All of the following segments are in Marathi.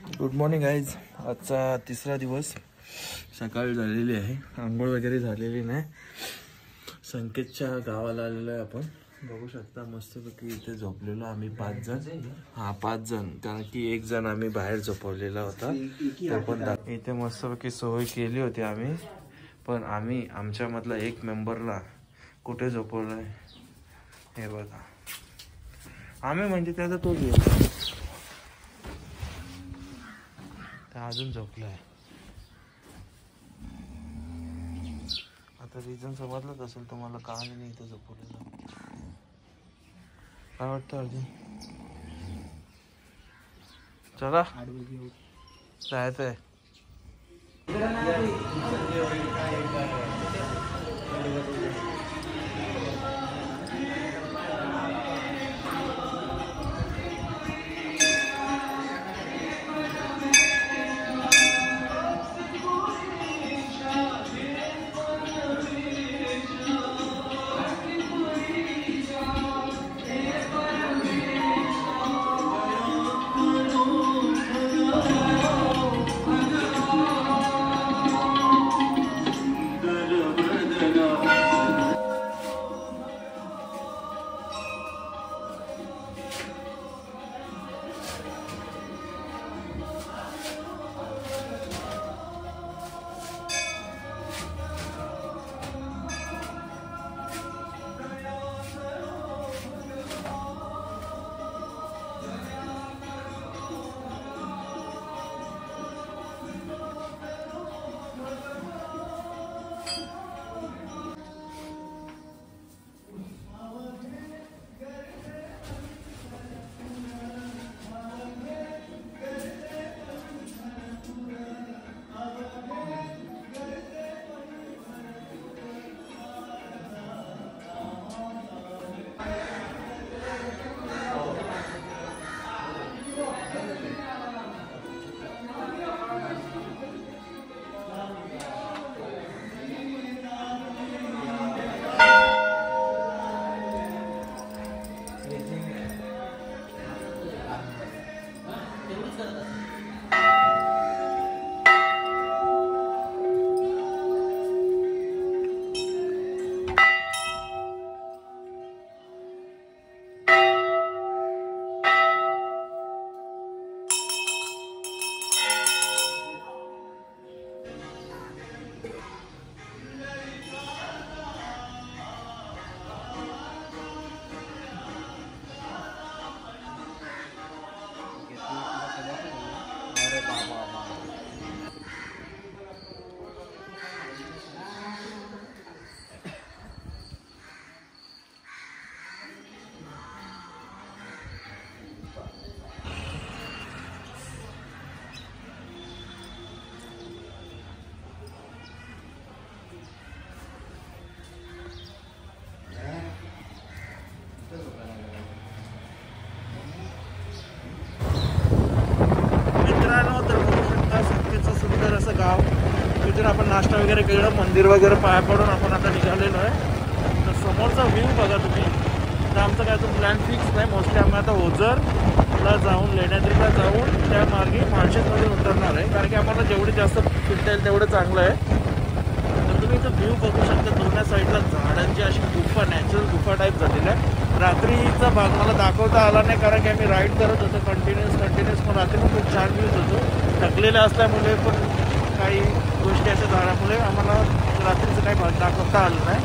Good morning guys. आजचा तिसरा दिवस. सकाळ झालेली आहे, आंघोळ वगैरे झालेली नाही. संकेतच्या गावाला आलेलो आहे आपण. बघू शकता मस्तपैकी इथे झोपलेलो आम्ही 5 जण. 5 जण, कारण की 1 जण आम्ही बाहेर झोपवलेला होता. तो पण इथे मस्तपैकी सोय केली होती आम्ही. पण आम्ही आमच्यामधला एक मेंबरला कुठे झोपवलंय हे बघा. आम्ही म्हणजे त्याचा तो अजून झोपलाय. आता रिझन समजलंच असेल तुम्हाला का मी इथं झोपवलेलं. काय वाटतं अर्जुन? चला जायचंय. तिथून आपण नाश्ता वगैरे केलं, मंदिर वगैरे पाया पडून आपण आता निघालेलो आहे. तर समोरचा व्ह्यू बघा तुम्ही. तर आमचा काय तो प्लॅन फिक्स नाही. मोस्टली आम्ही आता ओझरला जाऊन लेण्याद्रीला जाऊन त्या मार्गे माळशेजमध्ये उतरणार आहे, कारण की आम्हाला जेवढे जास्त फिरता येईल तेवढं चांगलं आहे. तर तुम्ही इथं व्ह्यू बघू शकता. दोन्ही साईडला झाडांची अशी गुफा, नॅचरल गुफा टाईप झालेला आहे. रात्रीचा भाग मला दाखवता आला नाही, कारण की आम्ही राईड करत होतो कंटिन्युअस. पण रात्री पण खूप छान व्ह्यूज होतो. थकलेले असल्यामुळे पण काही गोष्टी अशा झाल्यामुळे आम्हाला रात्रीचं काही भाग दाखवता आलं नाही.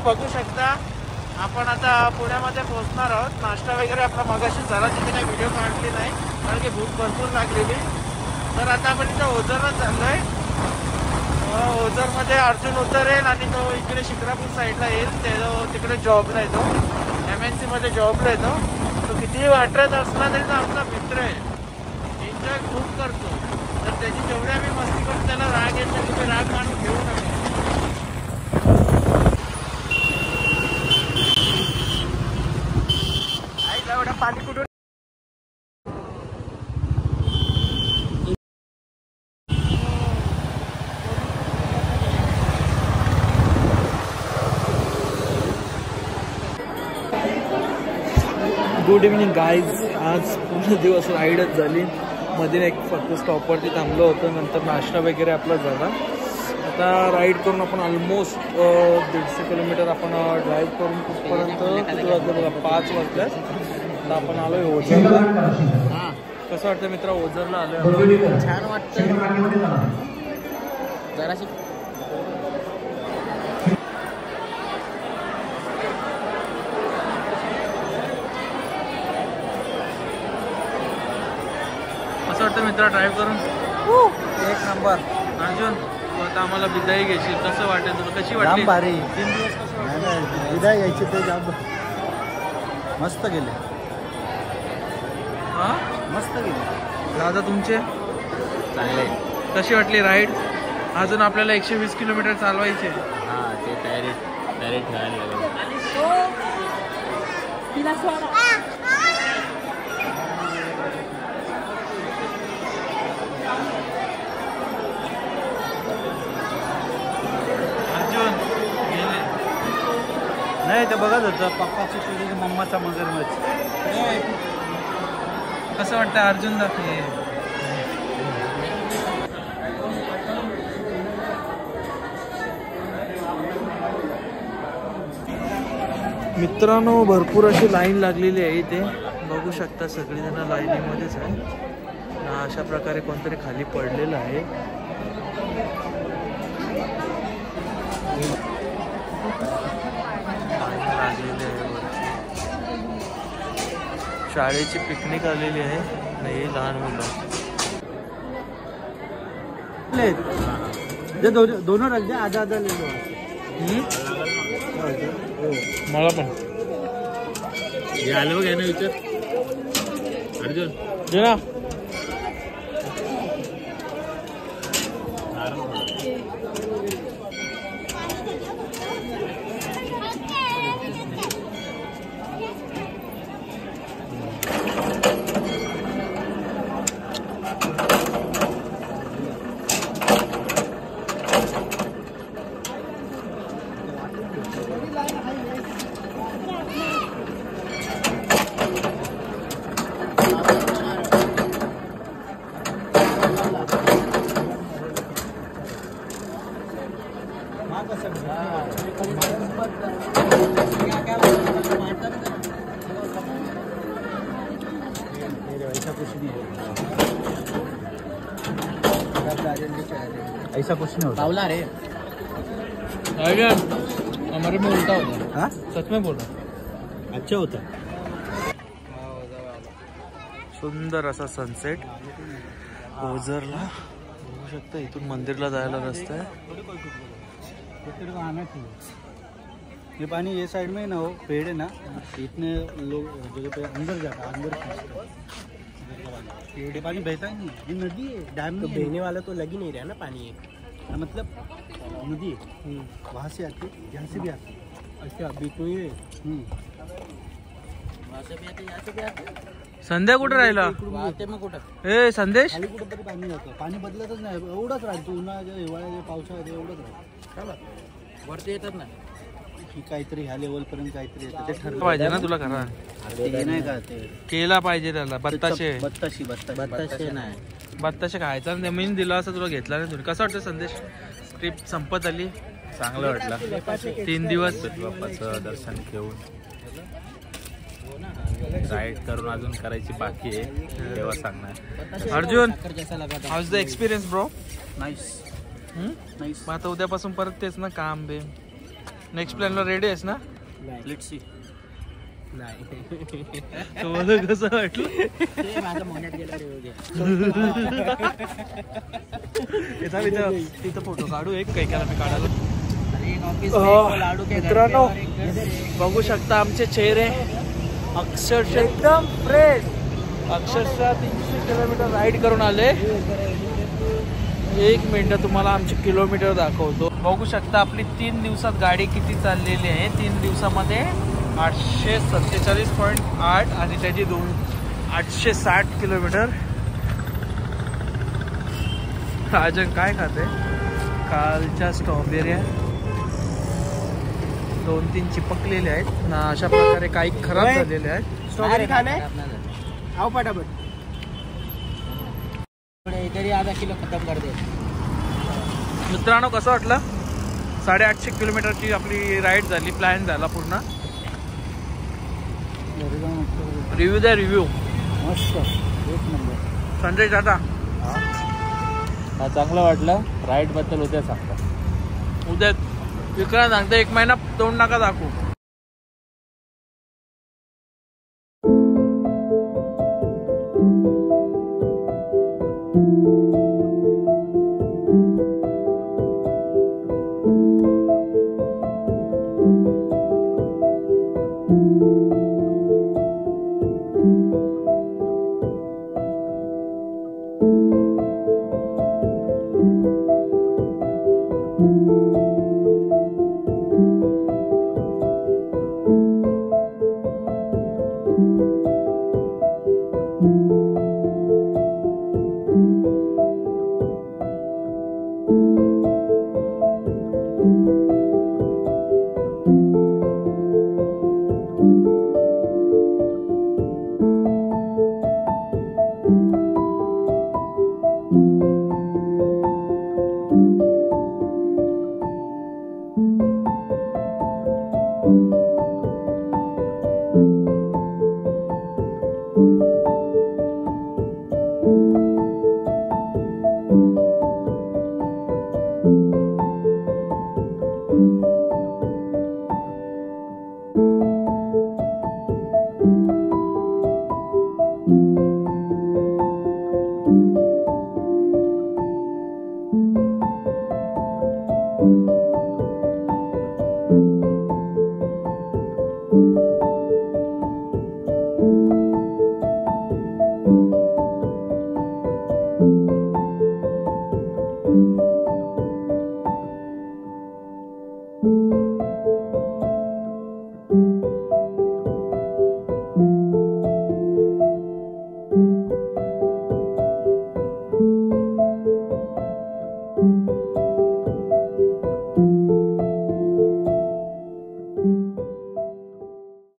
बघू शकता आपण आता पुण्यामध्ये पोहोचणार आहोत. नाश्ता वगैरे आपला मगाशी झाला, तिथे काही व्हिडिओ काढली नाही कारण की भूक भरपूर लागलेली. तर आता आपण इथं ओझरला चाललोय. ओझरमध्ये अर्जुन उतरेल आणि तो इकडे शिक्रापूर साईडला येईल. ते तिकडे जॉबला येतो, MNC मध्ये जॉबला येतो. तो कितीही वाटत असला तरी तो आमचा मित्र आहे, एन्जॉय खूप करतो. तर त्याची जेवढी आम्ही मस्ती करून त्याला राग येतो, तुम्ही राग मानून घेऊ नका. एवढा पाणी कुठून गुड इव्हनिंग गाईज. आज पूर्ण दिवस राईडच झाली. मध्ये एक फक्त स्टॉपवरती थांबलो होतो, नंतर नाश्ता वगैरे आपला झाला. आता राईड करून आपण ऑलमोस्ट 150 किलोमीटर आपण ड्राईव्ह करून कुठपर्यंत किती वाजलं बघा, 5 वाजल्यास. आता आपण आलोय ओझरला. कसं वाटतं मित्र, ओझरला आलोय. छान वाटतं जराशी. कसं वाटतं मित्र ड्राईव्ह करून? एक नंबर. अर्जुन, आता आम्हाला विदाई घ्यायची, कसं वाटेल तुला? कशी वाटली? भारी. 3 दिवस कसं वाटलं? विदाई घ्यायची ते जाम मस्त गेले. हां मस्त गेले. दादा तुमचे चांगले. कशी वाटली राईड? अजून आपल्याला 120 किलोमीटर चालवायचे. हां ते तयारी ठेवायला लागेल. नाही ते बघत होतं पप्पाची तुझी मम्माचा मगरमच्छ. कसं वाटतं अर्जुन दाखले? मित्रांनो भरपूर अशी लाईन लागलेली आहे इथे, बघू शकता सगळीजण लाईनीमध्येच आहे. अशा प्रकारे कोणतरी खाली पडलेलं आहे. शाळेची पिकनिक आलेली आहे आणि हे लहान मुलं. दोनों रख दे, आधा आधा ले लो. मला पण आलं बघ ना विचार अर्जुन दे ना. ऐसा कुछ नहीं होता. बावला रे हमारे में उल्टा होता. हाँ सच में बोल रहा. अच्छा होता. सुंदर असा सनसेट ओझरला बघू शकता. इथून मंदिरला जायला रस्ता आहे. ये पानी ये साइड में ना हो, पेड़ है ना, इतने लोग जगह पे अंदर जाता, अंदर ये पानी बहता ही नहीं. ये नदी है, डैम तो बहने वाला तो लग ही नहीं रहा ना पानी. मतलब नदी है, वहाँ से आती है, यहाँ से भी आती है. अच्छा बीच में ये वहाँ से भी आते, यहाँ से भी आते. संध्या कुठं राहिला? मग कुठं ए संदेश, खाली कुठं तरी पाणी जातं. पाणी बदलतच नाही, एवढंच राहतो. उन्हाळ्याच्या हिवाळ्याच्या पावसाळ्यात एवढंच राहतं. वरती येतात ना ही काहीतरी ह्या लेवल पर्यंत काहीतरी येतं. ते ठरलं पाहिजे ना तुला करा. ते नाही का ते केला पाहिजे त्याला. बत्ताशे नाही. बत्ताशे खायचा मी दिला असं तुला घेतला नाही. तुम्ही कसं वाटतं संदेश? ट्रिप संपत आली, चांगलं वाटलं. 3 दिवस बाप्पाचं दर्शन घेऊन राईड करून अजून करायची बाकी आहे, तेव्हा सांगणार. Arjun, how is the experience bro? Nice. आता उद्यापासून परत तेच ना काम बे. नेक्स्ट प्लॅनला रेडी आहेस ना? Let's see. नाही तुम्हाला कसं वाटलं? ते माझ्या मनात गेलं रे. तिथं फोटो काढू एक काही मी काढायला. मित्रांनो बघू शकता आमचे चेहरे अक्षरशः एकदम फ्रेश. अक्षरशः 300 किलोमीटर राईड करून आले. 1 मिनिट तुम्हाला आमचे किलोमीटर दाखवतो. बघू शकता आपली 3 दिवसात गाडी किती चाललेली आहे. 3 दिवसामध्ये 847.8 आणि त्याची 860 किलोमीटर. अजून काय खाते? कालच्या स्ट्रॉबेऱ्या 2-3 चिपकलेले आहेत ना. अशा प्रकारे काही खराब झालेले आहेत. स्ट्रॉबेरी खाणे आओ पटापट. इधर आधा किलो खत्म कर दे. मित्रांनो कसं वाटलं? 850 किलोमीटरची आपली राईड झाली. प्लॅन झाला पूर्ण. रिव्ह्यू द्या. रिव्ह्यू मस्त एक नंबर. संजय दादा चांगलं वाटलं. राईड बद्दल उद्या सांगतो. उद्या विक्रांत सांगता 1 महिना तोंड नका दाखवू. you.